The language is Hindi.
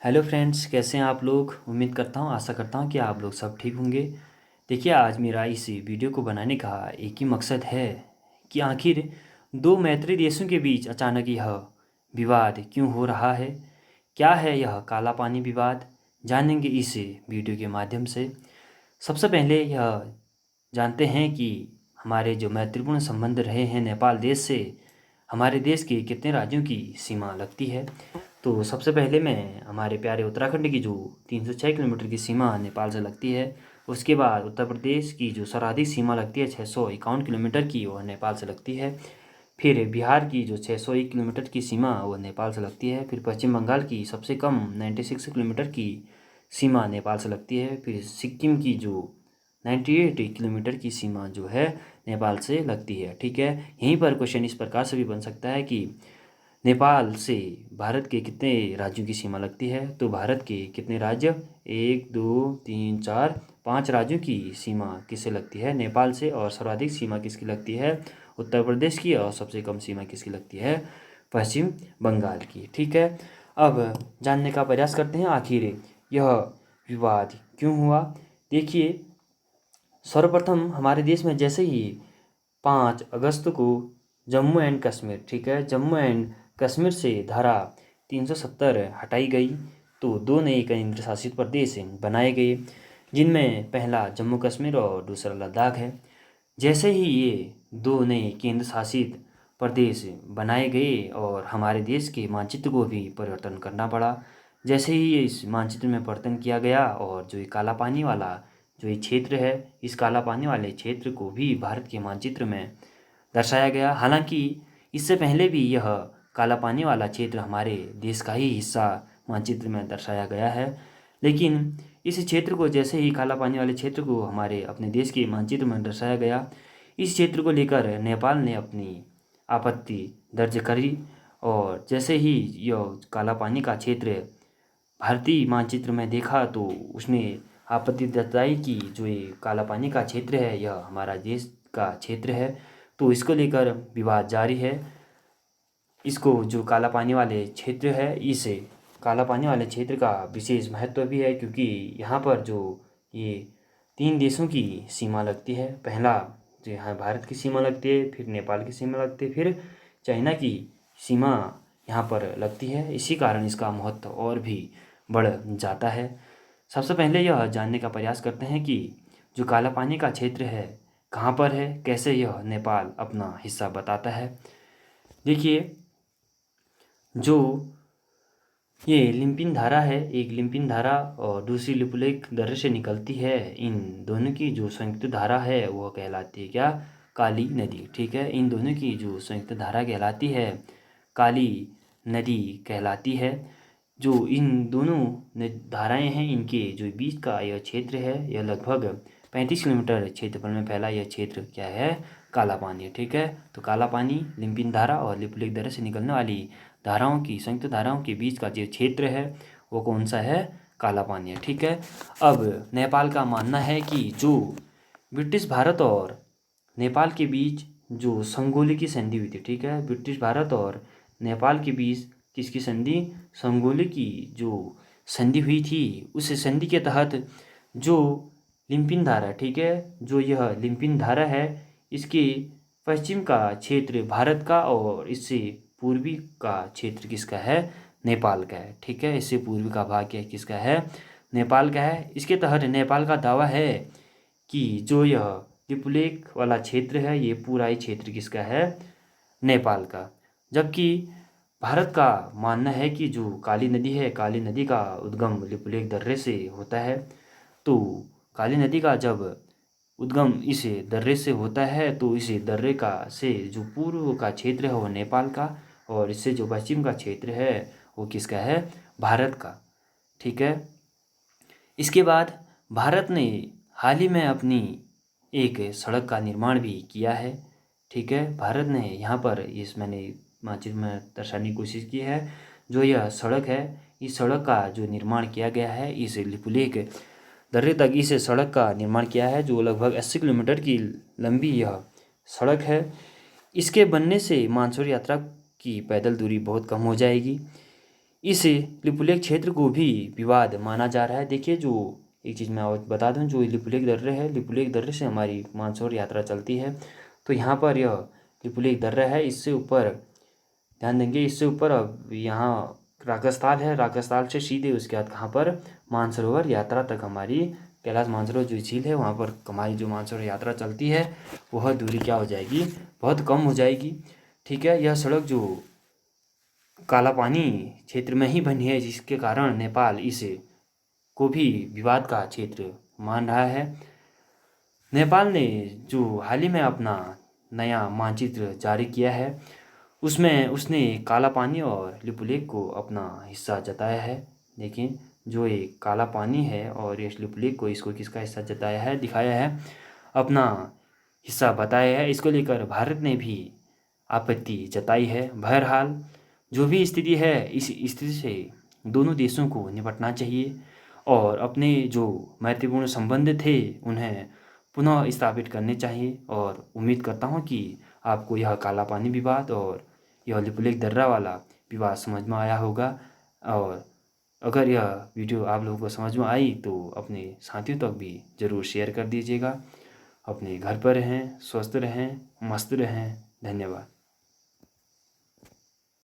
हेलो फ्रेंड्स, कैसे हैं आप लोग। उम्मीद करता हूँ, आशा करता हूँ कि आप लोग सब ठीक होंगे। देखिए, आज मेरा इस वीडियो को बनाने का एक ही मकसद है कि आखिर दो मैत्री देशों के बीच अचानक यह विवाद क्यों हो रहा है। क्या है यह काला पानी विवाद, जानेंगे इस वीडियो के माध्यम से। सबसे पहले यह जानते हैं कि हमारे जो मैत्रीपूर्ण संबंध रहे हैं नेपाल देश से, हमारे देश के कितने राज्यों की सीमा लगती है। तो सबसे पहले मैं हमारे प्यारे उत्तराखंड की जो 306 किलोमीटर की सीमा नेपाल से लगती है, उसके बाद उत्तर प्रदेश की जो सर्वाधिक सीमा लगती है 651 किलोमीटर की, वह नेपाल से लगती है। फिर बिहार की जो 601 किलोमीटर की सीमा वह नेपाल से लगती है। फिर पश्चिम बंगाल की सबसे कम 96 किलोमीटर की सीमा नेपाल से लगती है। फिर सिक्किम की जो 98 किलोमीटर की सीमा जो है नेपाल से लगती है। ठीक है, यहीं पर क्वेश्चन इस प्रकार से भी बन सकता है कि नेपाल से भारत के कितने राज्यों की सीमा लगती है। तो भारत के कितने राज्य, 1 2 3 4 5 राज्यों की सीमा किससे लगती है, नेपाल से। और सर्वाधिक सीमा किसकी लगती है, उत्तर प्रदेश की। और सबसे कम सीमा किसकी लगती है, पश्चिम बंगाल की। ठीक है, अब जानने का प्रयास करते हैं आखिर यह विवाद क्यों हुआ। देखिए, सर्वप्रथम हमारे देश में जैसे ही 5 अगस्त को जम्मू एंड कश्मीर, ठीक है, जम्मू एंड कश्मीर से धारा 370 हटाई गई, तो दो नए केंद्र शासित प्रदेश बनाए गए, जिनमें पहला जम्मू कश्मीर और दूसरा लद्दाख है। जैसे ही ये दो नए केंद्र शासित प्रदेश बनाए गए और हमारे देश के मानचित्र को भी परिवर्तन करना पड़ा। जैसे ही ये इस मानचित्र में परिवर्तन किया गया और जो ये काला पानी वाला जो ये क्षेत्र है, इस काला पानी वाले क्षेत्र को भी भारत के मानचित्र में दर्शाया गया। हालांकि इससे पहले भी यह काला पानी वाला क्षेत्र हमारे देश का ही हिस्सा मानचित्र में दर्शाया गया है, लेकिन इस क्षेत्र को जैसे ही काला पानी वाले क्षेत्र को हमारे अपने देश के मानचित्र में दर्शाया गया, इस क्षेत्र को लेकर नेपाल ने अपनी आपत्ति दर्ज करी। और जैसे ही यह काला पानी का क्षेत्र भारतीय मानचित्र में देखा, तो उसने आपत्ति जताई कि जो ये काला पानी का क्षेत्र है यह हमारा देश का क्षेत्र है। तो इसको लेकर विवाद जारी है। इसको जो काला पानी वाले क्षेत्र है, इस काला पानी वाले क्षेत्र का विशेष महत्व भी है, क्योंकि यहाँ पर जो ये 3 देशों की सीमा लगती है। पहला जो यहाँ भारत की सीमा लगती है, फिर नेपाल की सीमा लगती है, फिर चाइना की सीमा यहाँ पर लगती है। इसी कारण इसका महत्व और भी बढ़ जाता है। सबसे पहले यह जानने का प्रयास करते हैं कि जो काला पानी का क्षेत्र है कहाँ पर है, कैसे यह नेपाल अपना हिस्सा बताता है। देखिए, जो ये लिम्पिन धारा है, एक लिम्पिन धारा और दूसरी लिपुलेख दर्रे से निकलती है। इन दोनों की जो संयुक्त धारा है वह कहलाती है क्या, काली नदी। ठीक है, इन दोनों की जो संयुक्त धारा कहलाती है काली नदी कहलाती है। जो इन दोनों धाराएं हैं, इनके जो बीच का यह क्षेत्र है, यह लगभग 35 किलोमीटर क्षेत्रफल में फैला यह क्षेत्र क्या है, काला पानी है। ठीक है, तो काला पानी, लिम्पिन धारा और लिपुलेख दर्रे से निकलने वाली धाराओं की संयुक्त धाराओं के बीच का जो क्षेत्र है वो कौन सा है, काला पानी है। ठीक है, अब नेपाल का मानना है कि जो ब्रिटिश भारत और नेपाल के बीच जो संगोली की संधि हुई थी, ठीक है, ब्रिटिश भारत और नेपाल के बीच किसकी संधि, संगोली की जो संधि हुई थी, उस संधि के तहत जो लिम्पिन धारा, ठीक है, जो यह लिम्पिन धारा है, इसके पश्चिम का क्षेत्र भारत का और इससे पूर्वी का क्षेत्र किसका है, नेपाल का है। ठीक है, इससे पूर्वी का भाग क्या किसका है, नेपाल का है। इसके तहत नेपाल का दावा है कि जो यह लिपुलेख वाला क्षेत्र है, ये पूरा ही क्षेत्र किसका है, नेपाल का। जबकि भारत का मानना है कि जो काली नदी है, काली नदी का उद्गम लिपुलेख दर्रे से होता है। तो काली नदी का जब उद्गम इस दर्रे से होता है, तो इस दर्रे का से जो पूर्व का क्षेत्र है वो नेपाल का, और इससे जो पश्चिम का क्षेत्र है वो किसका है, भारत का। ठीक है, इसके बाद भारत ने हाल ही में अपनी एक सड़क का निर्माण भी किया है। ठीक है, भारत ने यहाँ पर इस मैंने मानचित्र में दर्शाने की कोशिश की है, जो यह सड़क है, इस सड़क का जो निर्माण किया गया है, इस लिपुलेख दर्रे तक इस सड़क का निर्माण किया है, जो लगभग 80 किलोमीटर की लंबी यह सड़क है। इसके बनने से मानसून यात्रा की पैदल दूरी बहुत कम हो जाएगी। इस लिपुलेख क्षेत्र को भी विवाद माना जा रहा है। देखिए, जो एक चीज़ मैं और बता दूं, जो लिपुलेख दर्रे है, लिपुलेख दर्रे से हमारी मानसरोवर यात्रा चलती है। तो यहाँ पर यह लिपुलेख दर्रा है, इससे ऊपर ध्यान देंगे, इससे ऊपर अब यहाँ राकसताल है, राकसताल से सीधे उसके बाद कहाँ पर मानसरोवर यात्रा तक हमारी कैलाश मानसरोवर जो झील है वहाँ पर हमारी जो मानसरोवर यात्रा चलती है वह दूरी क्या हो जाएगी, बहुत कम हो जाएगी। ठीक है, यह सड़क जो काला पानी क्षेत्र में ही बनी है, जिसके कारण नेपाल इसे को भी विवाद का क्षेत्र मान रहा है। नेपाल ने जो हाल ही में अपना नया मानचित्र जारी किया है उसमें उसने काला पानी और लिपुलेख को अपना हिस्सा जताया है। देखिए, जो ये काला पानी है और ये लिपुलेख को, इसको किसका हिस्सा जताया है, दिखाया है, अपना हिस्सा बताया है। इसको लेकर भारत ने भी आपत्ति जताई है। बहरहाल जो भी स्थिति है, इस स्थिति से दोनों देशों को निपटना चाहिए और अपने जो महत्वपूर्ण संबंध थे उन्हें पुनः स्थापित करने चाहिए। और उम्मीद करता हूँ कि आपको यह काला पानी विवाद और यह लिपुलेख दर्रा वाला विवाद समझ में आया होगा। और अगर यह वीडियो आप लोगों को समझ में आई तो अपने साथियों तक भी ज़रूर शेयर कर दीजिएगा। अपने घर पर रहें, स्वस्थ रहें, मस्त रहें। धन्यवाद।